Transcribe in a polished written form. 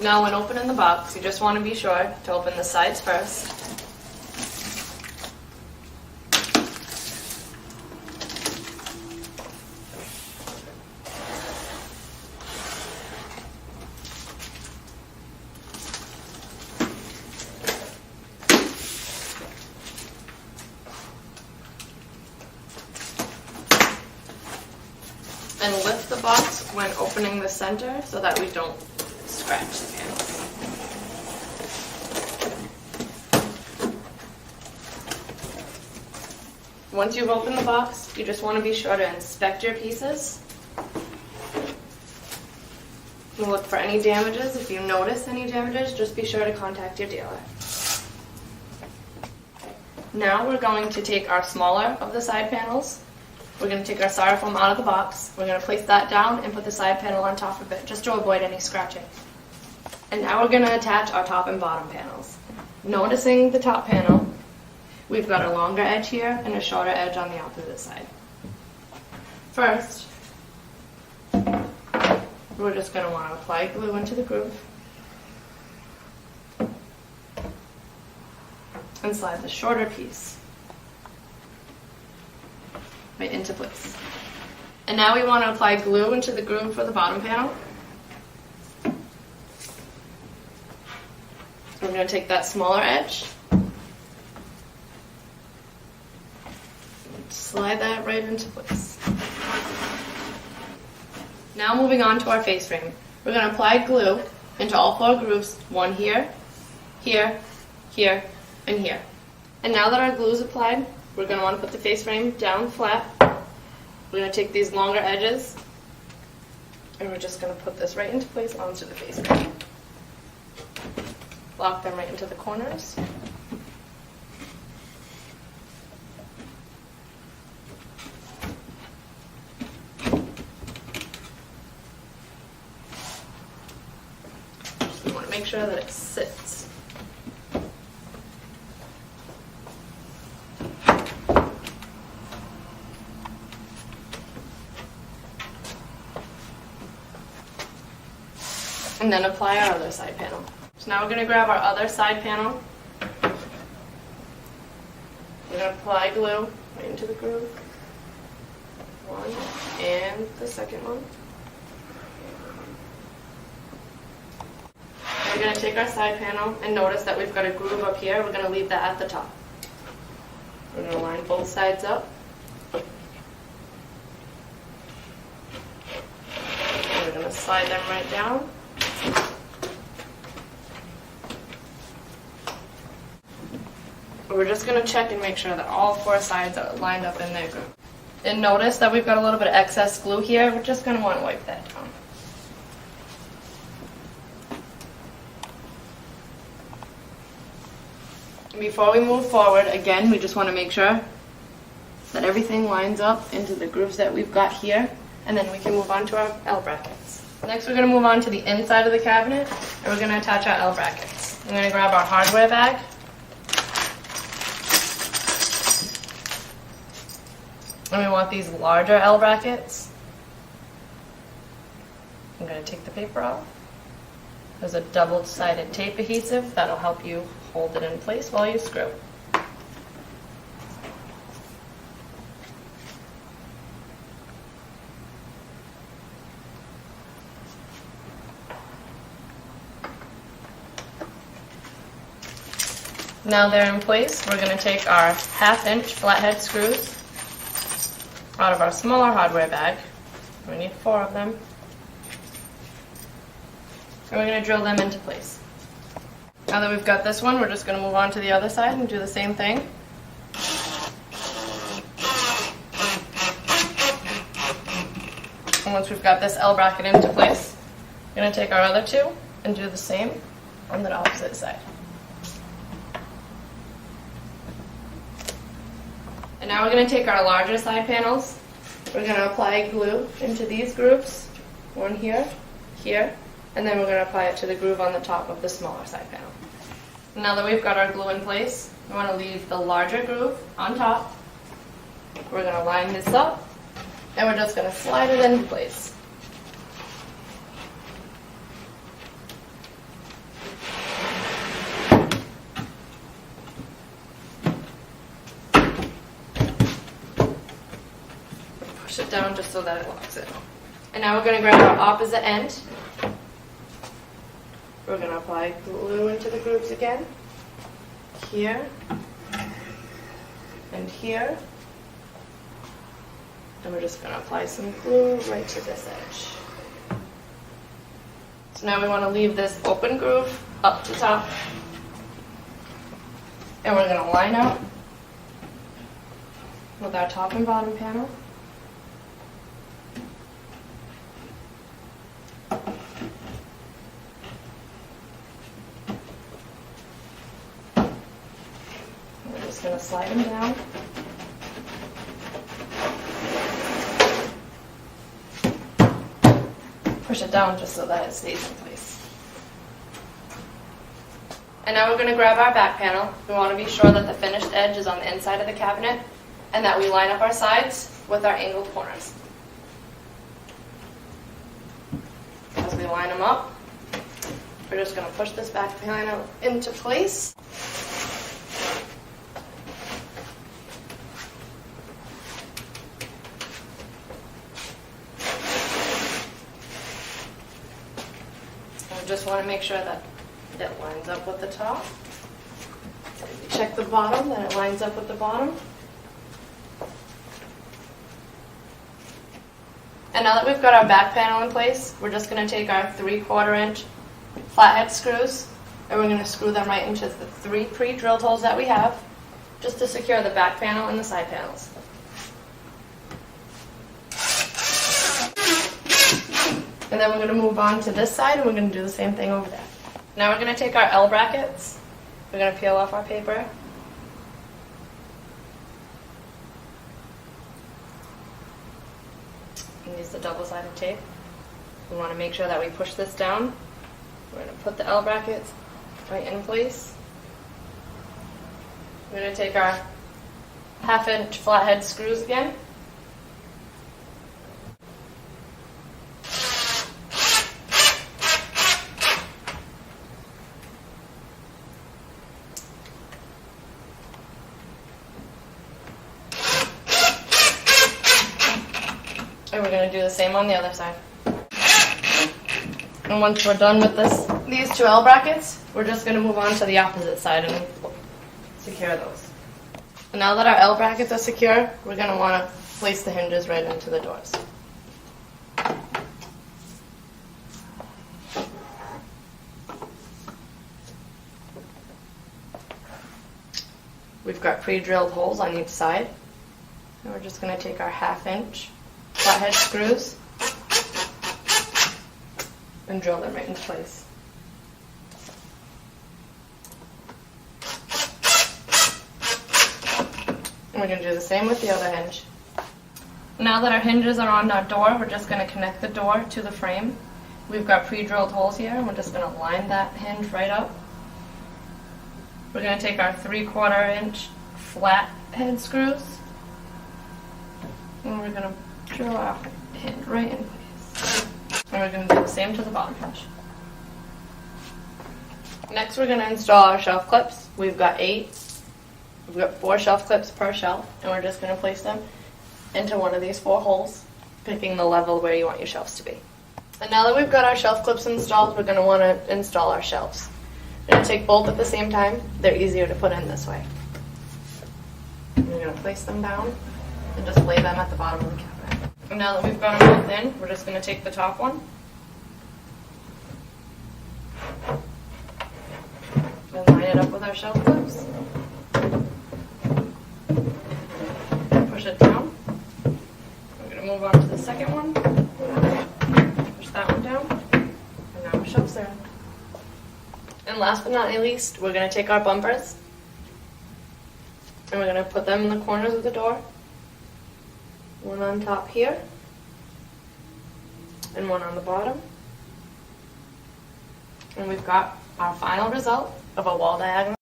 Now when opening the box, you just want to be sure to open the sides first. And lift the box when opening the center so that we don't scratch the panels. Once you've opened the box, you just want to be sure to inspect your pieces. You look for any damages. If you notice any damages, just be sure to contact your dealer. Now we're going to take our smaller of the side panels. We're going to take our styrofoam out of the box. We're going to place that down and put the side panel on top of it, just to avoid any scratching. And now we're going to attach our top and bottom panels. Noticing the top panel, we've got a longer edge here and a shorter edge on the opposite side. First, we're just going to want to apply glue into the groove and slide the shorter piece right into place. And now we want to apply glue into the groove for the bottom panel. We're going to take that smaller edge, slide that right into place. Now moving on to our face frame. We're going to apply glue into all 4 grooves, one here, here, here, and here. And now that our glue is applied, we're going to want to put the face frame down flat. We're going to take these longer edges and we're just going to put this right into place onto the face frame. Lock them right into the corners. You want to make sure that it sits. And then apply our other side panel. So now we're going to grab our other side panel. We're going to apply glue right into the groove. One, and the second one. We're going to take our side panel and notice that we've got a groove up here. We're going to leave that at the top. We're going to line both sides up. We're going to slide them right down. We're just going to check and make sure that all 4 sides are lined up in their groove. And notice that we've got a little bit of excess glue here. We're just going to want to wipe that down. Before we move forward, again, we just want to make sure that everything lines up into the grooves that we've got here, and then we can move on to our L brackets. Next, we're going to move on to the inside of the cabinet, and we're going to attach our L brackets. I'm going to grab our hardware bag. And we want these larger L brackets. I'm going to take the paper off. There's a double-sided tape adhesive that'll help you hold it in place while you screw. Now they're in place, we're going to take our 1/2-inch flathead screws out of our smaller hardware bag. We need 4 of them. And we're going to drill them into place. Now that we've got this one, we're just going to move on to the other side and do the same thing. And once we've got this L bracket into place, we're going to take our other 2 and do the same on the opposite side. And now we're going to take our larger side panels. We're going to apply glue into these grooves, one here, here, and then we're going to apply it to the groove on the top of the smaller side panel. Now that we've got our glue in place, we want to leave the larger groove on top. We're going to line this up, and we're just going to slide it into place. Push it down just so that it locks in. And now we're going to grab our opposite end. We're going to apply glue into the grooves again. Here. And here. And we're just going to apply some glue right to this edge. So now we want to leave this open groove up to top. And we're going to line up with our top and bottom panel. We're just going to slide them down. Push it down just so that it stays in place. And now we're going to grab our back panel. We want to be sure that the finished edge is on the inside of the cabinet and that we line up our sides with our angled corners. As we line them up, we're just going to push this back panel into place. And we just want to make sure that it lines up with the top. Check the bottom, that it lines up with the bottom. And now that we've got our back panel in place, we're just going to take our 3/4 inch flathead screws and we're going to screw them right into the 3 pre-drilled holes that we have, just to secure the back panel and the side panels. And then we're going to move on to this side and we're going to do the same thing over there. Now we're going to take our L brackets, we're going to peel off our paper. And use the double-sided tape. We want to make sure that we push this down. We're going to put the L brackets right in place. We're going to take our 1/2 inch flathead screws again. And we're going to do the same on the other side. And once we're done with these 2 L brackets, we're just going to move on to the opposite side and secure those. And now that our L brackets are secure, we're going to want to place the hinges right into the doors. We've got pre-drilled holes on each side. And we're just going to take our 1/2 inch flathead screws and drill them right into place. And we're going to do the same with the other hinge. Now that our hinges are on our door, we're just going to connect the door to the frame. We've got pre-drilled holes here, and we're just going to line that hinge right up. We're going to take our 3/4 inch flat head screws, and we're going to drill our hinge right in place. And we're going to do the same to the bottom hinge. Next we're going to install our shelf clips. We've got 8. We've got 4 shelf clips per shelf, and we're just going to place them into one of these 4 holes, picking the level where you want your shelves to be. And now that we've got our shelf clips installed, we're going to want to install our shelves. We're going to take both at the same time. They're easier to put in this way. And we're going to place them down and just lay them at the bottom of the cabinet. And now that we've got them both in, we're just going to take the top one and line it up with our shelf clips. Push it down. We're going to move on to the second one. Push that one down. And now our shelves are in. And last but not least, we're going to take our bumpers and we're going to put them in the corners of the door. One on top here and one on the bottom. And we've got our final result of a wall diagonal.